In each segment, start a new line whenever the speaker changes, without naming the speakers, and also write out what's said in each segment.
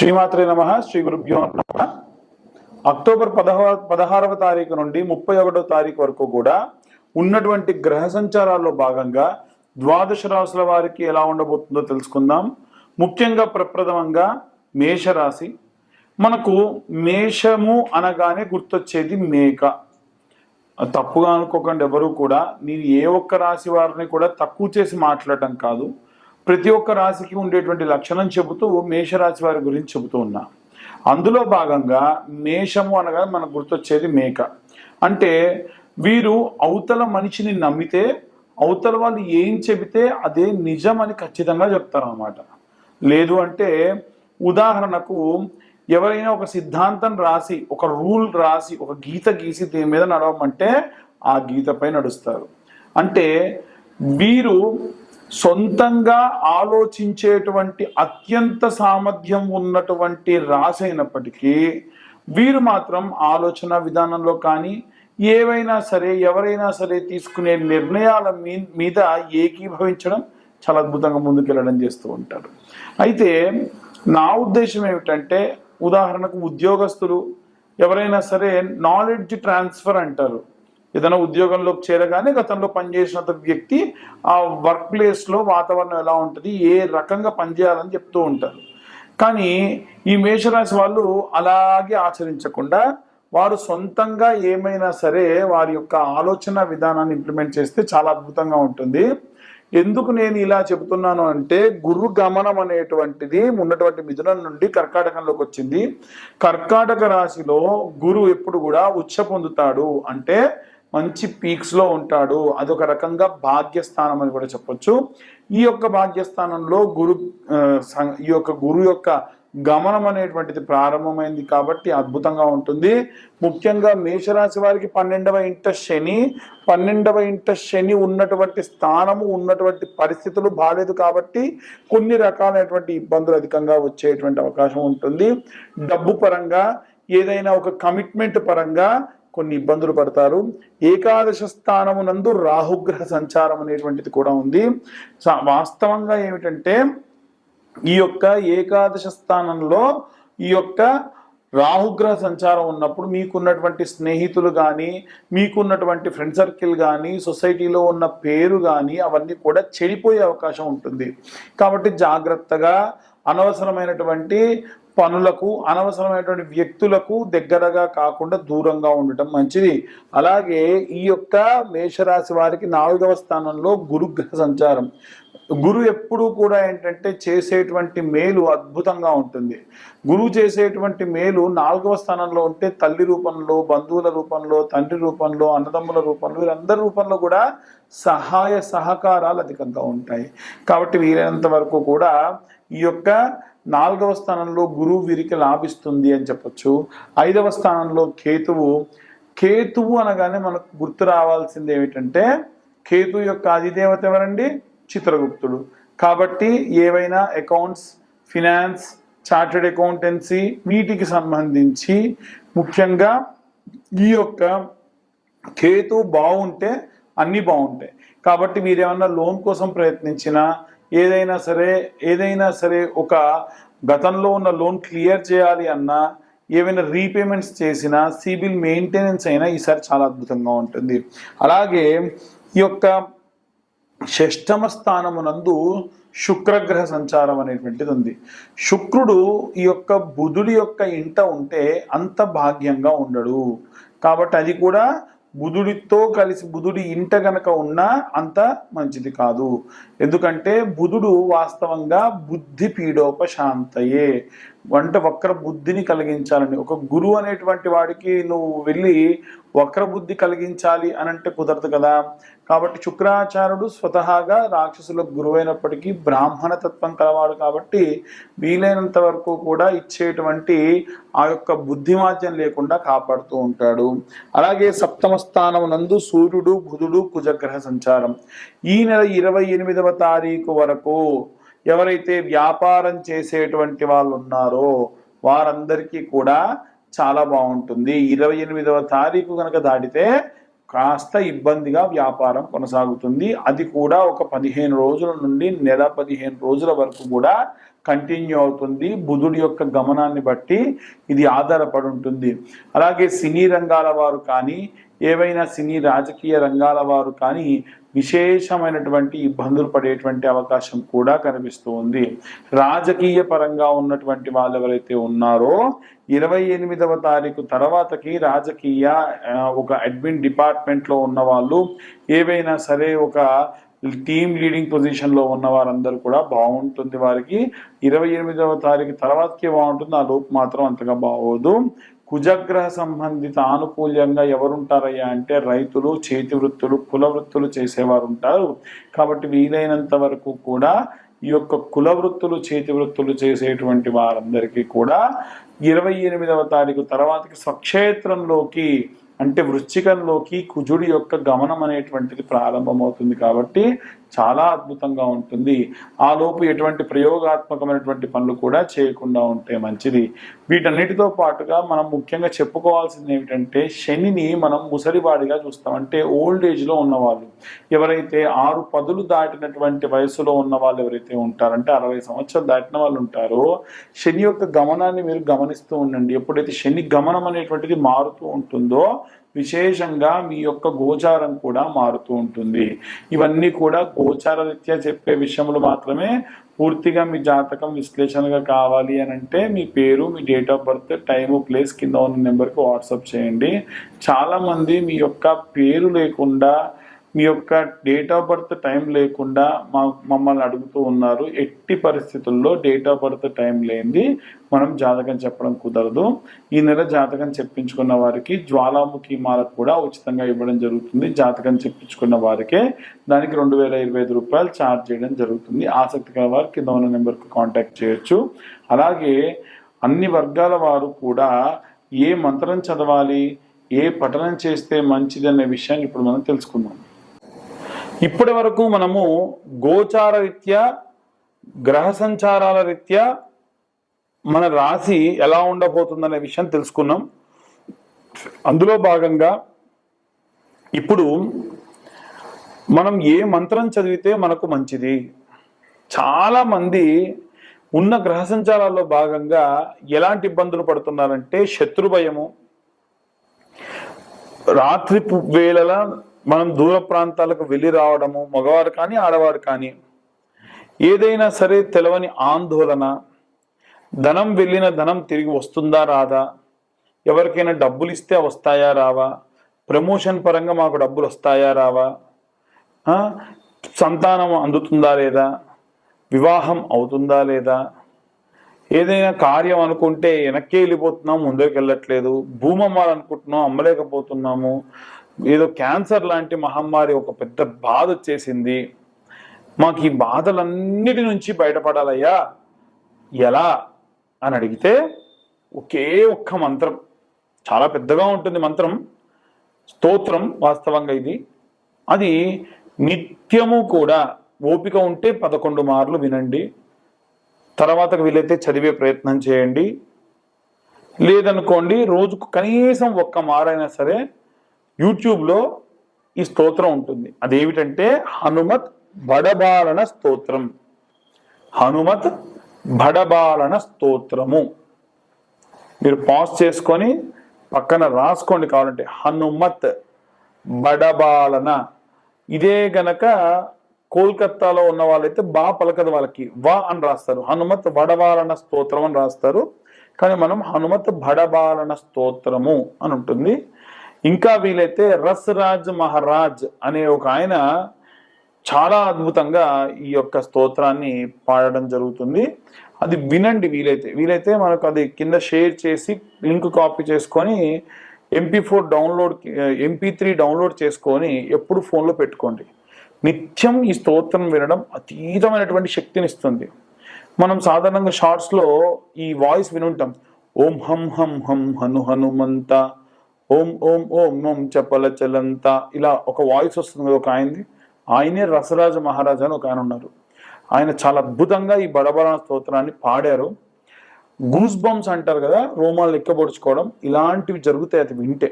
శ్రీమాత్రే నమః. శ్రీ గురుభ్యో నమః. అక్టోబర్ 16వ తారీఖు నుండి 31వ తారీఖు వరకు కూడా ఉన్నటువంటి గ్రహ సంచారాల్లో భాగంగా ద్వాదశ రాశుల వారికి ఎలా ఉండబోతుందో తెలుసుకుందాం. ముఖ్యంగా ప్రప్రథమంగా మేషరాశి. మనకు మేషము అనగానే గుర్తొచ్చేది మేక. తప్పుగా అనుకోకండి ఎవరు కూడా. నేను ఏ ఒక్క రాశి వారిని కూడా తక్కువ చేసి మాట్లాడటం కాదు, ప్రతి ఒక్క రాశికి ఉండేటువంటి లక్షణం చెబుతూ మేషరాశి వారి గురించి చెబుతూ ఉన్నా. అందులో భాగంగా మేషము అనగా మనకు గుర్తొచ్చేది మేక. అంటే వీరు అవతల మనిషిని నమ్మితే అవతల వాళ్ళు ఏం చెబితే అదే నిజం అని ఖచ్చితంగా చెప్తారన్నమాట. లేదు అంటే ఉదాహరణకు ఎవరైనా ఒక సిద్ధాంతం రాసి, ఒక రూల్ రాసి, ఒక గీత గీసి దీని మీద నడవమంటే ఆ గీతపై నడుస్తారు. అంటే వీరు సొంతంగా ఆలోచించేటువంటి అత్యంత సామర్థ్యం ఉన్నటువంటి రాశి అయినప్పటికీ వీరు మాత్రం ఆలోచన విధానంలో కానీ ఏవైనా సరే ఎవరైనా సరే తీసుకునే నిర్ణయాల మీద ఏకీభవించడం, చాలా అద్భుతంగా ముందుకెళ్ళడం చేస్తూ ఉంటారు. అయితే నా ఉద్దేశం ఏమిటంటే, ఉదాహరణకు ఉద్యోగస్తులు ఎవరైనా సరే నాలెడ్జ్ ట్రాన్స్ఫర్ అంటారు. ఏదైనా ఉద్యోగంలోకి చేరగానే గతంలో పనిచేసిన వ్యక్తి ఆ వర్క్ ప్లేస్లో వాతావరణం ఎలా ఉంటుంది, ఏ రకంగా పనిచేయాలని చెప్తూ ఉంటారు. కానీ ఈ మేషరాశి వాళ్ళు అలాగే ఆచరించకుండా వారు సొంతంగా ఏమైనా సరే వారి యొక్క ఆలోచన విధానాన్ని ఇంప్లిమెంట్ చేస్తే చాలా అద్భుతంగా ఉంటుంది. ఎందుకు నేను ఇలా చెబుతున్నాను అంటే, గురు గమనం అనేటువంటిది ఉన్నటువంటి మిథునం నుండి కర్కాటకంలోకి వచ్చింది. కర్కాటక రాశిలో గురు ఎప్పుడు కూడా ఉచ్చ పొందుతాడు, అంటే మంచి పీక్స్లో ఉంటాడు. అదొక రకంగా భాగ్యస్థానం అని కూడా చెప్పొచ్చు. ఈ యొక్క భాగ్యస్థానంలో ఈ యొక్క గురు యొక్క గమనం అనేటువంటిది ప్రారంభమైంది కాబట్టి అద్భుతంగా ఉంటుంది. ముఖ్యంగా మేషరాశి వారికి 12వ ఇంట శని ఉన్నటువంటి స్థానము, ఉన్నటువంటి పరిస్థితులు బాలేదు కాబట్టి కొన్ని రకాలైనటువంటి ఇబ్బందులు అధికంగా వచ్చేటువంటి అవకాశం ఉంటుంది. డబ్బు పరంగా, ఏదైనా ఒక కమిట్మెంట్ పరంగా కొన్ని ఇబ్బందులు పడతారు. ఏకాదశ స్థానమునందు రాహుగ్రహ సంచారం అనేటువంటిది కూడా ఉంది. వాస్తవంగా ఏమిటంటే, ఈ యొక్క ఏకాదశ స్థానంలో ఈ యొక్క రాహుగ్రహ సంచారం ఉన్నప్పుడు మీకున్నటువంటి స్నేహితులు కానీ, మీకున్నటువంటి ఫ్రెండ్ సర్కిల్ కానీ, సొసైటీలో ఉన్న పేరు కానీ అవన్నీ కూడా చెడిపోయే అవకాశం ఉంటుంది. కాబట్టి జాగ్రత్తగా అనవసరమైనటువంటి పనులకు, అనవసరమైనటువంటి వ్యక్తులకు దగ్గరగా కాకుండా దూరంగా ఉండటం మంచిది. అలాగే ఈ యొక్క మేషరాశి వారికి 4వ స్థానంలో గురుగ్రహ సంచారం. గురు ఎప్పుడు కూడా ఏంటంటే చేసేటువంటి మేలు అద్భుతంగా ఉంటుంది. గురువు చేసేటువంటి మేలు 4వ స్థానంలో ఉంటే తల్లి రూపంలో, బంధువుల రూపంలో, తండ్రి రూపంలో, అన్నదమ్ముల రూపంలో, వీరందరి రూపంలో కూడా సహాయ సహకారాలు అధికంగా ఉంటాయి. కాబట్టి వీలైనంత వరకు కూడా ఈ యొక్క 4వ స్థానంలో గురువు వీరికి లాభిస్తుంది అని చెప్పొచ్చు. 5వ స్థానంలో కేతువు అనగానే మనకు గుర్తు రావాల్సింది ఏమిటంటే, కేతు యొక్క అధిదేవత ఎవరండి? చిత్రగుప్తుడు. కాబట్టి ఏవైనా అకౌంట్స్, ఫినాన్స్, చార్టెడ్ అకౌంటెన్సీ వీటికి సంబంధించి ముఖ్యంగా ఈ యొక్క కేతు బాగుంటే అన్నీ బాగుంటాయి. కాబట్టి మీరేమన్నా లోన్ కోసం ప్రయత్నించినా, ఏదైనా సరే ఒక గతంలో ఉన్న లోన్ క్లియర్ చేయాలి అన్నా, ఏవైనా రీపేమెంట్స్ చేసినా, సిబిల్ మెయింటెనెన్స్ అయినా ఈసారి చాలా అద్భుతంగా ఉంటుంది. అలాగే ఈ యొక్క 6వ స్థానమునందు శుక్రగ్రహ సంచారం అనేటువంటిది ఉంది. శుక్రుడు ఈ యొక్క బుధుడి యొక్క ఇంట ఉంటే అంత భాగ్యంగా ఉండడు. కాబట్టి అది కూడా బుధుడితో కలిసి బుధుడి ఇంట గనక ఉన్నా అంత మంచిది కాదు. ఎందుకంటే బుధుడు వాస్తవంగా బుద్ధి పీడోపశాంతయే, వంట వక్ర బుద్ధిని కలిగించాలని. ఒక గురువు అనేటువంటి వాడికి నువ్వు వెళ్ళి వక్ర బుద్ధి కలిగించాలి అని అంటే కుదరదు కదా. కాబట్టి శుక్రాచార్యుడు స్వతహాగా రాక్షసులకు గురువు అయినప్పటికీ బ్రాహ్మణ తత్వం కలవాడు కాబట్టి వీలైనంత వరకు కూడా ఇచ్చేటువంటి ఆ యొక్క బుద్ధిమాద్యం లేకుండా కాపాడుతూ ఉంటాడు. అలాగే 7వ స్థానం నందు సూర్యుడు, బుధుడు, కుజగ్రహ సంచారం. ఈ నెల 28వ తారీఖు వరకు ఎవరైతే వ్యాపారం చేసేటువంటి వాళ్ళు ఉన్నారో వారందరికీ కూడా చాలా బాగుంటుంది. 28వ తారీఖు కనుక దాటితే కాస్త ఇబ్బందిగా వ్యాపారం కొనసాగుతుంది. అది కూడా ఒక 15 రోజుల నుండి నెల 15 రోజుల వరకు కూడా కంటిన్యూ అవుతుంది. బుధుడి యొక్క గమనాన్ని బట్టి ఇది ఆధారపడి ఉంటుంది. అలాగే సినీ రంగాల వారు కానీ, ఏవైనా సినీ రాజకీయ రంగాల వారు కానీ విశేషమైనటువంటి ఇబ్బందులు పడేటువంటి అవకాశం కూడా కనిపిస్తూ ఉంది. రాజకీయ పరంగా ఉన్నటువంటి వాళ్ళు ఎవరైతే ఉన్నారో 28వ తారీఖు తర్వాతకి రాజకీయ ఒక అడ్మిన్ డిపార్ట్మెంట్లో ఉన్న వాళ్ళు, ఏవైనా సరే ఒక టీమ్ లీడింగ్ పొజిషన్లో ఉన్న వారందరూ కూడా బాగుంటుంది. వారికి 28వ తారీఖు తర్వాతకి బాగుంటుంది, ఆ లోపు మాత్రం అంతగా బాగోదు. కుజగ్రహ సంబంధిత ఆనుకూల్యంగా ఎవరుంటారయ్యా అంటే రైతులు, చేతి వృత్తులు, కుల వృత్తులు చేసేవారు ఉంటారు. కాబట్టి వీలైనంత వరకు కూడా ఈ యొక్క కుల వృత్తులు, చేతి వృత్తులు చేసేటువంటి వారందరికీ కూడా 28వ తారీఖు తర్వాతకి స్వక్షేత్రంలోకి అంటే వృశ్చికంలోకి కుజుడి యొక్క గమనం అనేటువంటిది ప్రారంభమవుతుంది. కాబట్టి చాలా అద్భుతంగా ఉంటుంది. ఆ లోపు ఎటువంటి ప్రయోగాత్మకమైనటువంటి పనులు కూడా చేయకుండా ఉంటే మంచిది. వీటన్నిటితో పాటుగా మనం ముఖ్యంగా చెప్పుకోవాల్సింది ఏమిటంటే శనిని మనం ముసలివాడిగా చూస్తాం. అంటే ఓల్డ్ ఏజ్లో ఉన్నవాళ్ళు ఎవరైతే 6 పదులు దాటినటువంటి వయసులో ఉన్న వాళ్ళు ఎవరైతే ఉంటారంటే 60 సంవత్సరాలు దాటిన వాళ్ళు ఉంటారో శని యొక్క గమనాన్ని మీరు గమనిస్తూ ఉండండి. ఎప్పుడైతే శని గమనం అనేటువంటిది మారుతూ ఉంటుందో విశేషంగా మీ యొక్క గోచారం కూడా మారుతూ ఉంటుంది. ఇవన్నీ కూడా గోచార రీత్యా చెప్పే విషయములు మాత్రమే. పూర్తిగా మీ జాతకం విశ్లేషణగా కావాలి అని అంటే మీ పేరు, మీ date of birth, time, place కింద ఉన్న నెంబర్కి వాట్సాప్ చేయండి. చాలామంది మీ యొక్క పేరు లేకుండా, మీ యొక్క డేట్ ఆఫ్ బర్త్ టైం లేకుండా మమ్మల్ని అడుగుతూ ఉన్నారు. ఎట్టి పరిస్థితుల్లో డేట్ ఆఫ్ బర్త్ టైం లేనిది మనం జాతకం చెప్పడం కుదరదు. ఈ నెల జాతకం చెప్పించుకున్న వారికి జ్వాలాముఖి మాల కూడా ఉచితంగా ఇవ్వడం జరుగుతుంది. జాతకం చెప్పించుకున్న వారికే దానికి 2025 రూపాయలు ఛార్జ్ చేయడం జరుగుతుంది. ఆసక్తి గల వారు కింద ఉన్న నెంబర్కి కాంటాక్ట్ చేయొచ్చు. అలాగే అన్ని వర్గాల వారు కూడా ఏ మంత్రం చదవాలి, ఏ పఠనం చేస్తే మంచిది అనే విషయాన్ని ఇప్పుడు మనం తెలుసుకుందాం. ఇప్పటి వరకు మనము గోచార రీత్యా, గ్రహ సంచారాల రీత్యా మన రాశి ఎలా ఉండబోతుందనే విషయం తెలుసుకున్నాం. అందులో భాగంగా ఇప్పుడు మనం ఏ మంత్రం చదివితే మనకు మంచిది. చాలామంది ఉన్న గ్రహ సంచారాల్లో భాగంగా ఎలాంటి ఇబ్బందులు పడుతున్నారంటే శత్రు భయము, రాత్రి వేళల మనం దూర ప్రాంతాలకు వెళ్ళి రావడము, మగవారు కానీ ఆడవారు కానీ, ఏదైనా సరే తెలవని ఆందోళన, ధనం వెళ్ళిన ధనం తిరిగి వస్తుందా రాదా, ఎవరికైనా డబ్బులు ఇస్తే వస్తాయా రావా, ప్రమోషన్ పరంగా మాకు డబ్బులు వస్తాయా రావా, సంతానం అందుతుందా లేదా, వివాహం అవుతుందా లేదా, ఏదైనా కార్యం అనుకుంటే వెనక్కి వెళ్ళిపోతున్నాం, ముందుకు వెళ్ళట్లేదు, భూమి అమ్మాలనుకుంటున్నాం అమ్మలేకపోతున్నాము, ఏదో క్యాన్సర్ లాంటి మహమ్మారి ఒక పెద్ద బాధ వచ్చేసింది, మాకు ఈ బాధలన్నిటి నుంచి బయటపడాలయ్యా ఎలా అని అడిగితే ఒకే ఒక్క మంత్రం, చాలా పెద్దగా ఉంటుంది మంత్రం, స్తోత్రం వాస్తవంగా ఇది. అది నిత్యము కూడా ఓపిక ఉంటే 11 మార్లు వినండి. తర్వాతకు వీలైతే చదివే ప్రయత్నం చేయండి. లేదనుకోండి రోజుకు కనీసం 1 మారైనా సరే యూట్యూబ్లో ఈ స్తోత్రం ఉంటుంది. అదేమిటంటే హనుమత్ బడబాలన స్తోత్రం. హనుమత్ బడబాలన స్తోత్రము. మీరు పాజ్ చేసుకొని పక్కన రాసుకోండి కావాలంటే, హనుమత్ బడబాలన. ఇదే గనక కోల్కత్తాలో ఉన్న వాళ్ళైతే బా పలకదు, వాళ్ళకి వా అని రాస్తారు, హనుమత్ బడబాలన స్తోత్రం అని రాస్తారు. కానీ మనం హనుమత్ బడబాలన స్తోత్రము అని ఉంటుంది. ఇంకా వీలైతే రసరాజ్ మహారాజ్ అనే ఒక ఆయన చాలా అద్భుతంగా ఈ యొక్క స్తోత్రాన్ని పాడడం జరుగుతుంది. అది వినండి వీలైతే మనకు అది కింద షేర్ చేసి లింక్ కాపీ చేసుకొని MP3 డౌన్లోడ్ చేసుకొని ఎప్పుడు ఫోన్లో పెట్టుకోండి. నిత్యం ఈ స్తోత్రం వినడం అతీతమైనటువంటి శక్తిని ఇస్తుంది. మనం సాధారణంగా షార్ట్స్లో ఈ వాయిస్ వినుంటాం, ఓం హం హం హం హను హనుమంత, ఓం ఓం ఓం ఓం చపల చలంత, ఇలా ఒక వాయిస్ వస్తుంది కదా ఒక ఆయనే రసరాజ మహారాజా అని ఒక ఆయన ఉన్నారు. ఆయన చాలా అద్భుతంగా ఈ బడబడన స్తోత్రాన్ని పాడారు. గూస్ బంప్స్ అంటారు కదా, రోమాలు ఎక్కబొడుచుకోవడం, ఇలాంటివి జరుగుతాయి అది వింటే.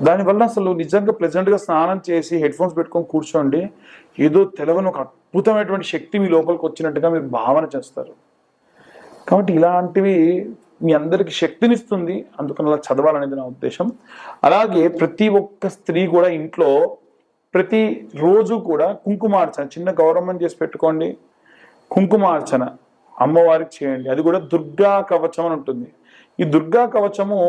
దానివల్ల అసలు నిజంగా ప్లెజెంట్గా స్నానం చేసి హెడ్ ఫోన్స్ పెట్టుకొని కూర్చోండి, ఏదో తెలవని ఒక అద్భుతమైనటువంటి శక్తి మీ లోపలికి వచ్చినట్టుగా మీరు భావన చేస్తారు. కాబట్టి ఇలాంటివి మీ అందరికి శక్తినిస్తుంది, అందుకని అలా చదవాలనేది నా ఉద్దేశం. అలాగే ప్రతి ఒక్క స్త్రీ కూడా ఇంట్లో ప్రతి రోజు కూడా కుంకుమార్చన, చిన్న గౌరవం చేసి పెట్టుకోండి. కుంకుమార్చన అమ్మవారికి చేయండి. అది కూడా దుర్గా కవచం అని ఉంటుంది. ఈ దుర్గా కవచము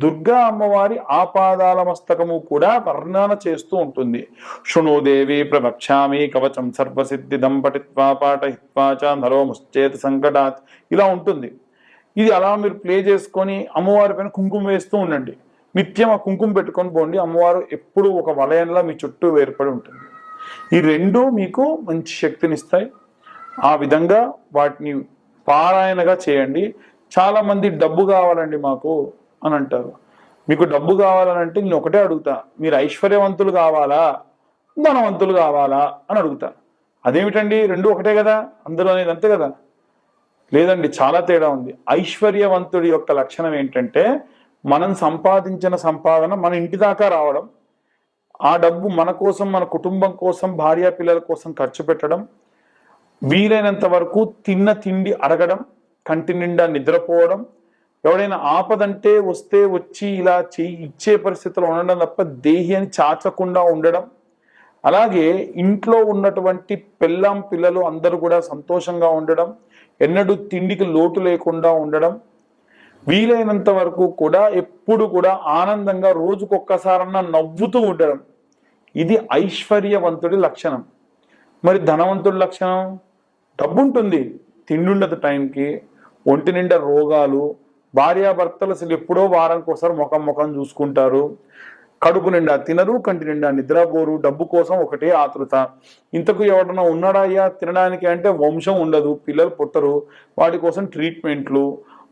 దుర్గా అమ్మవారి ఆపాదాల మస్తకము కూడా వర్ణన చేస్తూ ఉంటుంది. శృణోదేవి ప్రవక్ష్యామి కవచం సర్వసిద్ధిదం పఠిత్వా పాఠయిత్వా చ నరో ముశ్చేత సంకటాత్, ఇలా ఉంటుంది. ఇది అలా మీరు ప్లే చేసుకొని అమ్మవారి పైన కుంకుమ వేస్తూ ఉండండి. నిత్యం ఆ కుంకుమ పెట్టుకొని పోండి. అమ్మవారు ఎప్పుడు ఒక వలయంలో మీ చుట్టూ ఏర్పడి ఉంటుంది. ఈ రెండు మీకు మంచి శక్తినిస్తాయి. ఆ విధంగా వాటిని పారాయణగా చేయండి. చాలా మంది డబ్బు కావాలండి మాకు అని అంటారు. మీకు డబ్బు కావాలనంటే నేను ఒకటే అడుగుతా, మీరు ఐశ్వర్యవంతులు కావాలా ధనవంతులు కావాలా అని అడుగుతా. అదేమిటండి రెండు ఒకటే కదా, అందరూ అనేది అంతే కదా? లేదండి, చాలా తేడా ఉంది. ఐశ్వర్యవంతుడి యొక్క లక్షణం ఏంటంటే మనం సంపాదించిన సంపాదన మన ఇంటి దాకా రావడం, ఆ డబ్బు మన కోసం, మన కుటుంబం కోసం, భార్య పిల్లల కోసం ఖర్చు పెట్టడం, వీలైనంత వరకు తిన్న తిండి అడగడం, కంటి నిండా నిద్రపోవడం, ఎవడైనా ఆపదంటే వస్తే వచ్చి ఇలా ఇచ్చే పరిస్థితిలో ఉండడం తప్ప దేహి అని చాచకుండా ఉండడం, అలాగే ఇంట్లో ఉన్నటువంటి పెళ్ళాం పిల్లలు అందరూ కూడా సంతోషంగా ఉండడం, ఎన్నడూ తిండికి లోటు లేకుండా ఉండడం, వీలైనంత వరకు కూడా ఎప్పుడు కూడా ఆనందంగా రోజుకొక్కసారన్నా నవ్వుతూ ఉండడం, ఇది ఐశ్వర్యవంతుడి లక్షణం. మరి ధనవంతుడి లక్షణం, డబ్బు ఉంటుంది, తిండి ఉండదు టైంకి, ఒంటి నిండా రోగాలు, భార్యాభర్తలు అసలు ఎప్పుడో వారానికి ఒకసారి ముఖం చూసుకుంటారు, కడుపు నిండా తినరు, కంటి నిండా నిద్రపోరు, డబ్బు కోసం ఒకటే ఆతృత. ఇంతకు ఎవడన్నా ఉన్నాడా అయ్యా తినడానికి అంటే వంశం ఉండదు, పిల్లలు పుట్టరు, వాటి కోసం ట్రీట్మెంట్లు,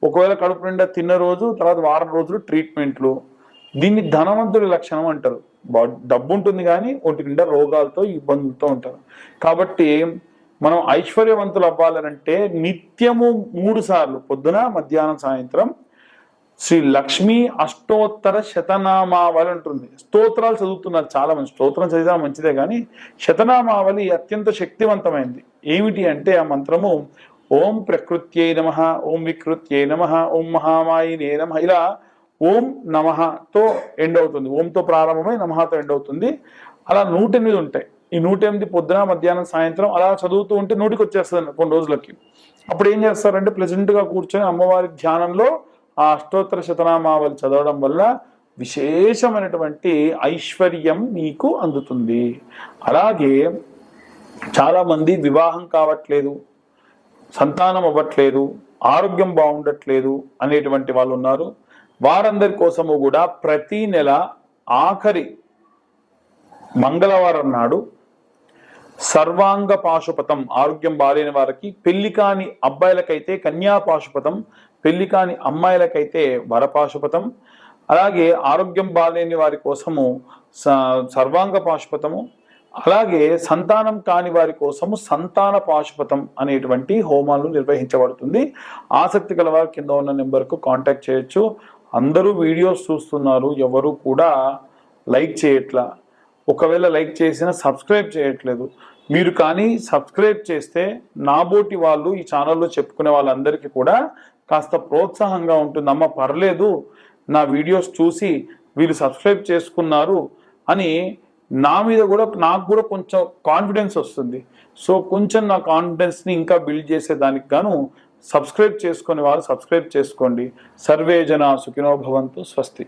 ఒకవేళ కడుపు నిండా తిన్న రోజు తర్వాత వారం రోజులు ట్రీట్మెంట్లు. దీన్ని ధనవంతుడి లక్షణం అంటారు. డబ్బు ఉంటుంది కానీ ఒంటి నిండా రోగాలతో ఇబ్బందులతో ఉంటారు. కాబట్టి మనం ఐశ్వర్యవంతులు అవ్వాలనంటే నిత్యము 3 సార్లు పొద్దున మధ్యాహ్నం సాయంత్రం శ్రీ లక్ష్మీ అష్టోత్తర శతనామావళి ఉంటుంది. స్తోత్రాలు చదువుతున్నారు చాలా మంది, స్తోత్రం చదివినా మంచిదే కానీ శతనామావళి అత్యంత శక్తివంతమైంది. ఏమిటి అంటే ఆ మంత్రము ఓం ప్రకృత్యై నమః, ఓం వికృత్యై నమః, ఓం మహామాయినే నమః, ఇలా ఓం నమఃతో ఎండ్ అవుతుంది. ఓంతో ప్రారంభమై నమఃతో ఎండ్ అవుతుంది. అలా 108 ఉంటాయి. ఈ 108 పొద్దున మధ్యాహ్నం సాయంత్రం అలా చదువుతూ ఉంటే నోటికి వచ్చేస్తుంది కొన్ని రోజులకి. అప్పుడు ఏం చేస్తారంటే ప్లెజెంట్గా కూర్చొని అమ్మవారి ధ్యానంలో ఆ అష్టోత్తర శతనామావళి చదవడం వల్ల విశేషమైనటువంటి ఐశ్వర్యం మీకు అందుతుంది. అలాగే చాలామంది వివాహం కావట్లేదు, సంతానం అవ్వట్లేదు, ఆరోగ్యం బాగుండట్లేదు అనేటువంటి వాళ్ళు ఉన్నారు. వారందరి కోసము కూడా ప్రతి నెల ఆఖరి మంగళవారం నాడు సర్వాంగ పాశుపతం, ఆరోగ్యం బాలేని వారికి, పెళ్లి కాని అబ్బాయిలకైతే కన్యా పాశుపతం, పెళ్లి కాని అమ్మాయిలకైతే వరపాశుపతం, అలాగే ఆరోగ్యం బాలేని వారి కోసము సర్వాంగ పాశుపతము, అలాగే సంతానం కాని వారి కోసము సంతాన పాశుపతం అనేటువంటి హోమాలు నిర్వహించబడుతుంది. ఆసక్తి గల వారు కింద ఉన్న నెంబర్కు కాంటాక్ట్ చేయొచ్చు. అందరూ వీడియోస్ చూస్తున్నారు, ఎవరు కూడా లైక్ చేయట్లా. ఒకవేళ లైక్ చేసినా సబ్స్క్రైబ్ చేయట్లేదు. మీరు కానీ సబ్స్క్రైబ్ చేస్తే నాబోటి వాళ్ళు ఈ ఛానల్లో చెప్పుకునే వాళ్ళందరికీ కూడా కాస్త ప్రోత్సాహంగా ఉంటుంది. అమ్మ పర్లేదు, నా వీడియోస్ చూసి వీళ్ళు సబ్స్క్రైబ్ చేసుకున్నారు అని నా మీద కూడా నాకు కూడా కొంచెం కాన్ఫిడెన్స్ వస్తుంది. సో కొంచెం నా కాన్ఫిడెన్స్ని ఇంకా బిల్డ్ చేసేదానికి గాను సబ్స్క్రైబ్ చేసుకునే వాళ్ళు సబ్స్క్రైబ్ చేసుకోండి. సర్వే జనా సుఖినో భవంతు. స్వస్తి.